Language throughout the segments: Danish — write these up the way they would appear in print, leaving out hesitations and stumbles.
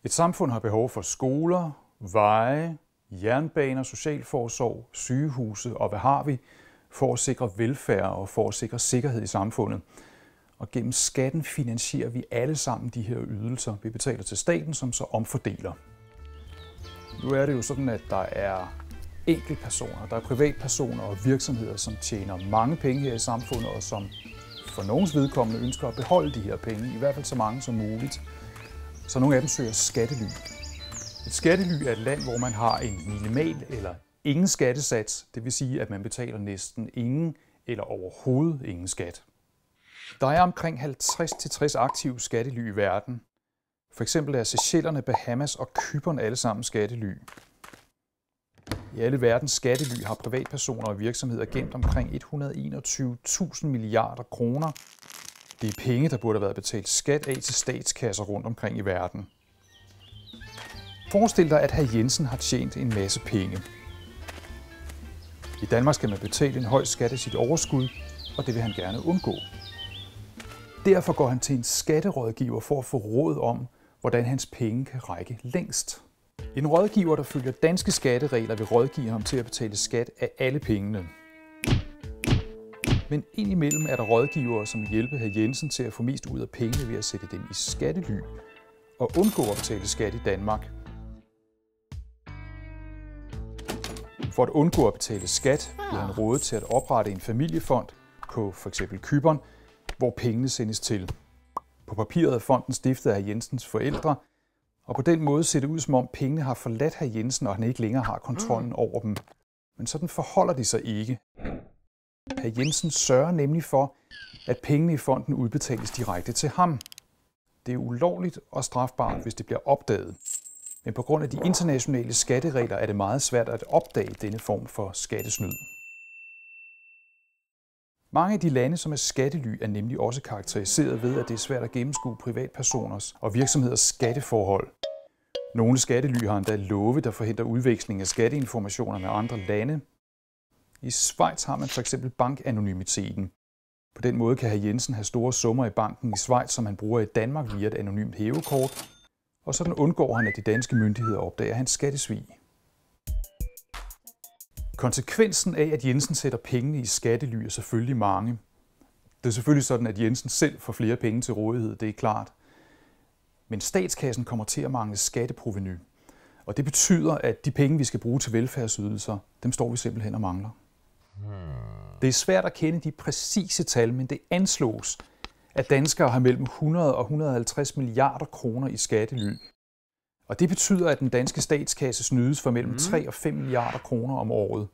Et samfund har behov for skoler, veje, jernbaner, socialforsorg, sygehuse og hvad har vi, for at sikre velfærd og for at sikre sikkerhed i samfundet. Og gennem skatten finansierer vi alle sammen de her ydelser. Vi betaler til staten, som så omfordeler. Nu er det jo sådan, at der er enkeltpersoner, der er privatpersoner og virksomheder, som tjener mange penge her i samfundet, og som for nogens vedkommende ønsker at beholde de her penge, i hvert fald så mange som muligt. Så nogle af dem søger skattely. Et skattely er et land, hvor man har en minimal eller ingen skattesats, det vil sige, at man betaler næsten ingen eller overhovedet ingen skat. Der er omkring 50-60 aktive skattely i verden. For eksempel er Seychellerne, Bahamas og Cypern alle sammen skattely. I alle verdens skattely har privatpersoner og virksomheder gemt omkring 121.000 milliarder kroner. Det er penge, der burde have været betalt skat af til statskasser rundt omkring i verden. Forestil dig, at hr. Jensen har tjent en masse penge. I Danmark skal man betale en høj skat af sit overskud, og det vil han gerne undgå. Derfor går han til en skatterådgiver for at få råd om, hvordan hans penge kan række længst. En rådgiver, der følger danske skatteregler, vil rådgive ham til at betale skat af alle pengene. Men indimellem er der rådgivere, som vil hjælpe hr. Jensen til at få mest ud af pengene ved at sætte dem i skattely og undgå at betale skat i Danmark. For at undgå at betale skat, vil han råde til at oprette en familiefond på f.eks. Cypern, hvor pengene sendes til. På papiret er fonden stiftet af hr. Jensens forældre, og på den måde ser det ud, som om pengene har forladt hr. Jensen, og han ikke længere har kontrollen over dem. Men sådan forholder de sig ikke. Hr. Jensen sørger nemlig for, at pengene i fonden udbetales direkte til ham. Det er ulovligt og strafbart, hvis det bliver opdaget. Men på grund af de internationale skatteregler er det meget svært at opdage denne form for skattesnyd. Mange af de lande, som er skattely, er nemlig også karakteriseret ved, at det er svært at gennemskue privatpersoners og virksomheders skatteforhold. Nogle skattely har endda love, der forhindrer udveksling af skatteinformationer med andre lande. I Schweiz har man f.eks. bankanonymiteten. På den måde kan hr. Jensen have store summer i banken i Schweiz, som han bruger i Danmark via et anonymt hævekort, og sådan undgår han, at de danske myndigheder opdager hans skattesvig. Konsekvensen af, at Jensen sætter pengene i skattely, er selvfølgelig mange. Det er selvfølgelig sådan, at Jensen selv får flere penge til rådighed, det er klart. Men statskassen kommer til at mangle skatteprovenu. Og det betyder, at de penge, vi skal bruge til velfærdsydelser, dem står vi simpelthen og mangler. Det er svært at kende de præcise tal, men det anslås, at danskere har mellem 100 og 150 milliarder kroner i skattely. Og det betyder, at den danske statskasse snydes for mellem 3 og 5 milliarder kroner om året.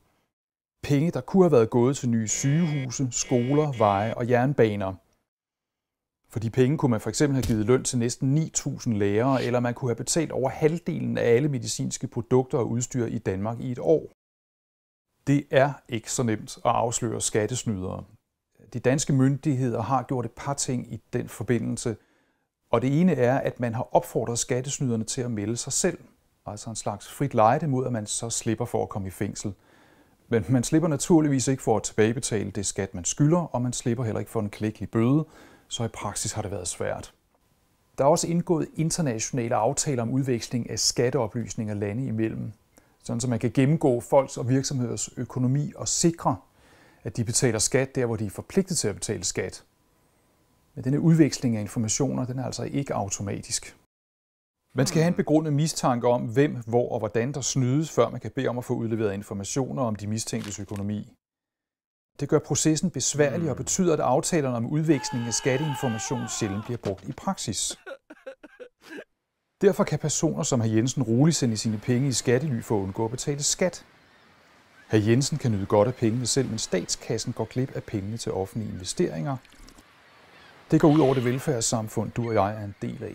Penge, der kunne have været gået til nye sygehuse, skoler, veje og jernbaner. For de penge kunne man f.eks. have givet løn til næsten 9.000 lærere, eller man kunne have betalt over halvdelen af alle medicinske produkter og udstyr i Danmark i et år. Det er ikke så nemt at afsløre skattesnydere. De danske myndigheder har gjort et par ting i den forbindelse, og det ene er, at man har opfordret skattesnyderne til at melde sig selv. Altså en slags frit lejde mod, at man så slipper for at komme i fængsel. Men man slipper naturligvis ikke for at tilbagebetale det skat, man skylder, og man slipper heller ikke for en klækkelig bøde, så i praksis har det været svært. Der er også indgået internationale aftaler om udveksling af skatteoplysninger lande imellem, sådan så man kan gennemgå folks og virksomheders økonomi og sikre, at de betaler skat der, hvor de er forpligtet til at betale skat. Men denne udveksling af informationer, den er altså ikke automatisk. Man skal have en begrundet mistanke om, hvem, hvor og hvordan der snydes, før man kan bede om at få udleveret informationer om de mistænktes økonomi. Det gør processen besværlig og betyder, at aftalerne om udveksling af skatteinformation sjældent bliver brugt i praksis. Derfor kan personer som hr. Jensen roligt sende sine penge i skattely for at undgå at betale skat. Hr. Jensen kan nyde godt af pengene selv, men statskassen går glip af pengene til offentlige investeringer. Det går ud over det velfærdssamfund, du og jeg er en del af.